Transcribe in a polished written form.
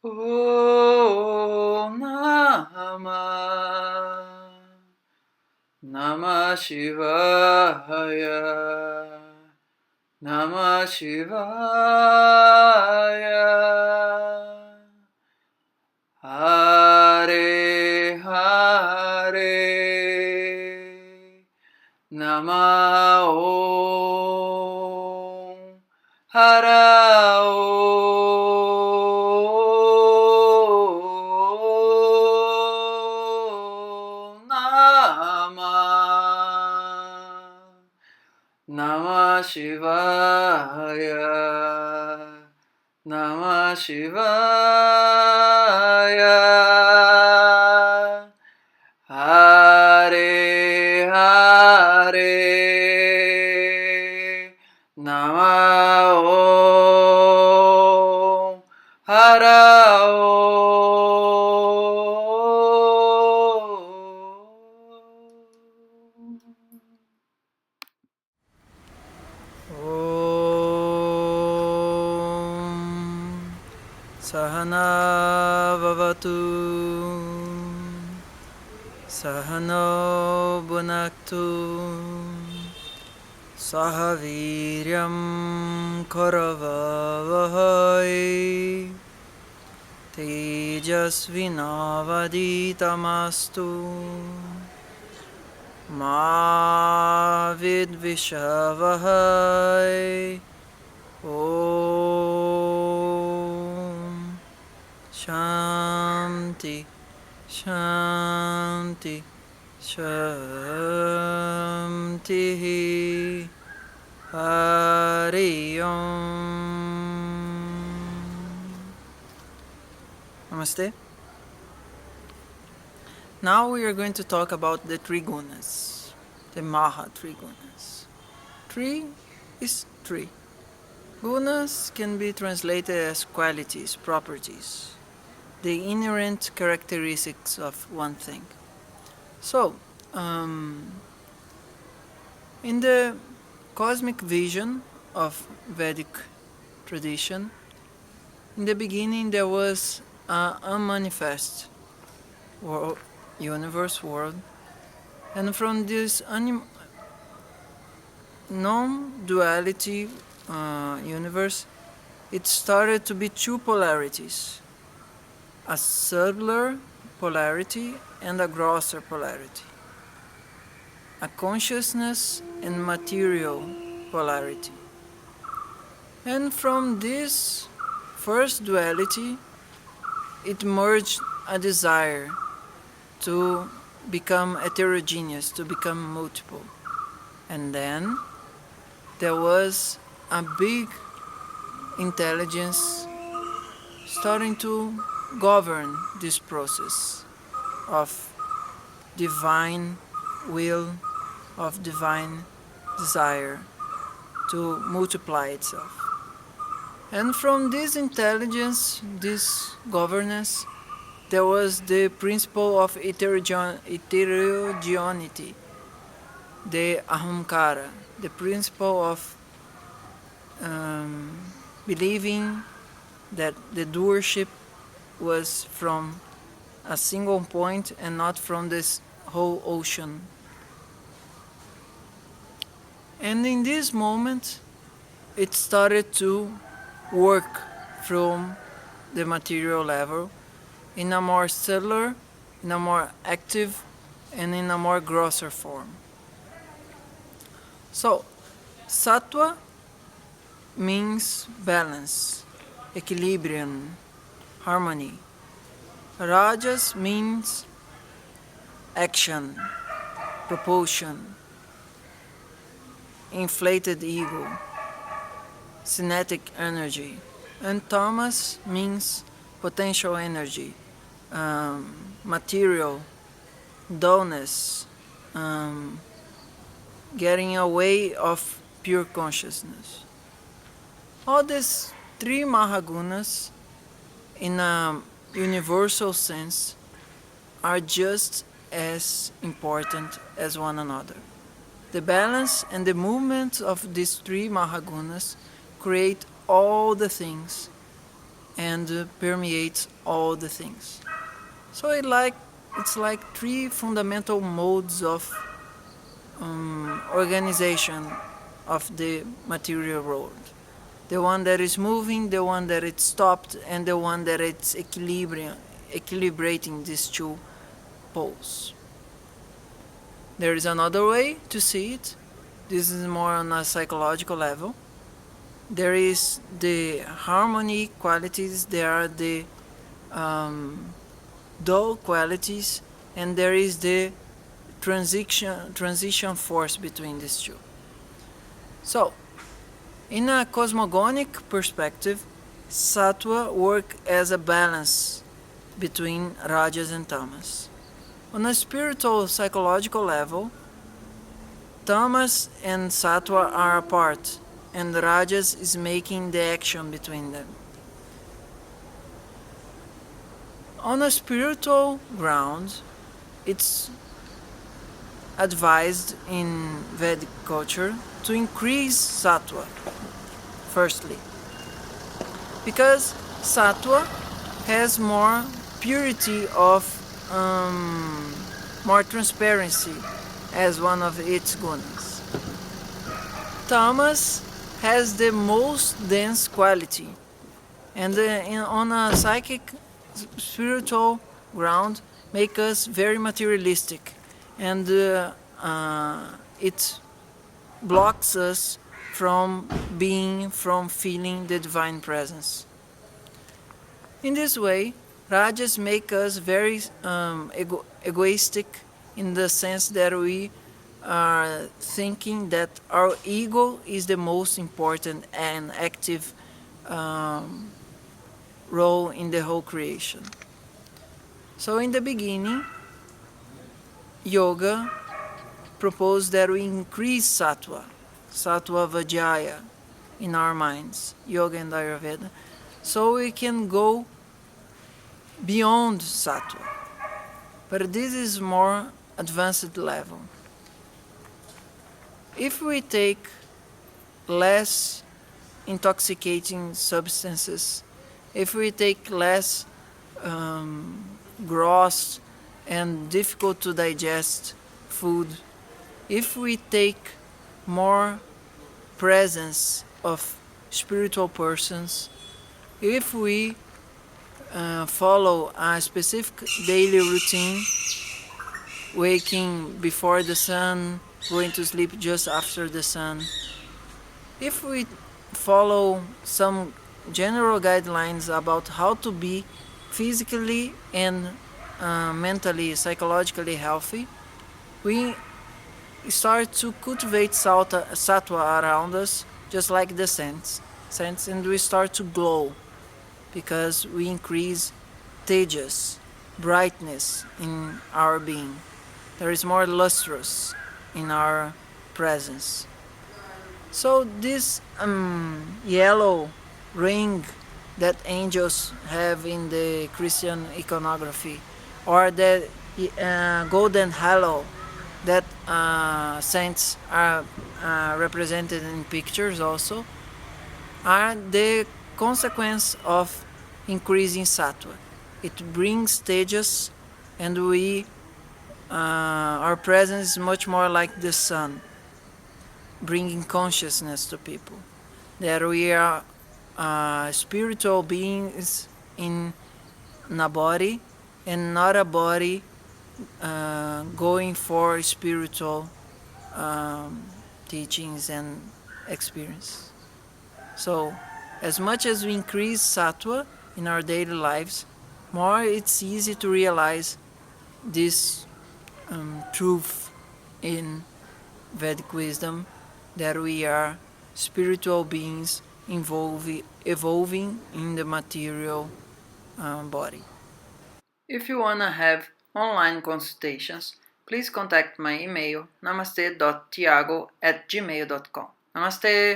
Om Namah Shivaya. Namah Shivaya. Hare Hare. Namah Om. Hara Om Namah. Namah Shivaya. Namah Shivaya. Hare Hare. Namah Om. Hara Om. Sahana Vavatu. Sahano Bhunaktu. Sahaviryam Karavavahai. Tejasvinavaditamastu. Ma Vidvishavahai. Om Shanti Shanti Shanti. Hari Om. Namaste. Now we are going to talk about the Trigunas, the MahaTriGunas. Tri is three. Gunas can be translated as qualities, properties, the inherent characteristics of one thing. So, in the cosmic vision of Vedic tradition, in the beginning there was an unmanifest world, universe world, and from this non-duality universe, it started to be two polarities, a subtler polarity and a grosser polarity, a consciousness and material polarity. And from this first duality, it merged a desire to become heterogeneous, to become multiple. And then there was a big intelligence starting to govern this process of divine will, of divine desire to multiply itself. And from this intelligence, this governance, there was the principle of heterogeneity, the ahamkara, the principle of believing that the doership was from a single point and not from this whole ocean. And in this moment, it started to work from the material level in a more subtler, in a more active, and in a more grosser form. So, sattva means balance, equilibrium, harmony. Rajas means action, propulsion, inflated ego, kinetic energy. And tamas means potential energy, material, dullness, getting away of pure consciousness. All these three Mahagunas, in a universal sense, are just as important as one another. The balance and the movement of these three Mahagunas create all the things, and permeates all the things. So it's like three fundamental modes of organization of the material world. The one that is moving, the one that it's stopped, and the one that it's equilibrating these two poles. There is another way to see it. This is more on a psychological level. There is the harmony qualities, there are the dual qualities, and there is the transition force between these two. So, in a cosmogonic perspective, sattva work as a balance between rajas and tamas. On a spiritual psychological level, tamas and sattva are apart, and rajas is making the action between them. On a spiritual ground, it's advised in Vedic culture to increase sattva, firstly, because sattva has more purity of more transparency as one of its gunas. Tamas has the most dense quality, and on a psychic spiritual ground make us very materialistic, and it blocks us from feeling the divine presence. In this way, rajas make us very egoistic, in the sense that we are thinking that our ego is the most important and active role in the whole creation. So in the beginning, yoga proposed that we increase sattva vajaya in our minds, yoga and Ayurveda, so we can go beyond sattva. But this is more advanced level. If we take less intoxicating substances, if we take less gross and difficult to digest food, if we take more presence of spiritual persons, if we follow a specific daily routine, waking before the sun, going to sleep just after the sun, if we follow some general guidelines about how to be physically and mentally, psychologically healthy, we start to cultivate sattva around us, just like the sense, and we start to glow, because we increase tejas, brightness in our being. There is more lustrous in our presence. So this yellow ring that angels have in the Christian iconography, or the golden halo that saints are represented in pictures also, are the consequence of increasing sattva. It brings tejas, and our presence is much more like the sun, bringing consciousness to people, that we are spiritual beings in a body, and not a body going for spiritual teachings and experience. So, as much as we increase sattva in our daily lives, more it's easy to realize this truth in Vedic wisdom, that we are spiritual beings evolving in the material body. If you want to have online consultations, please contact my email namaste.tiago@gmail.com. Namaste!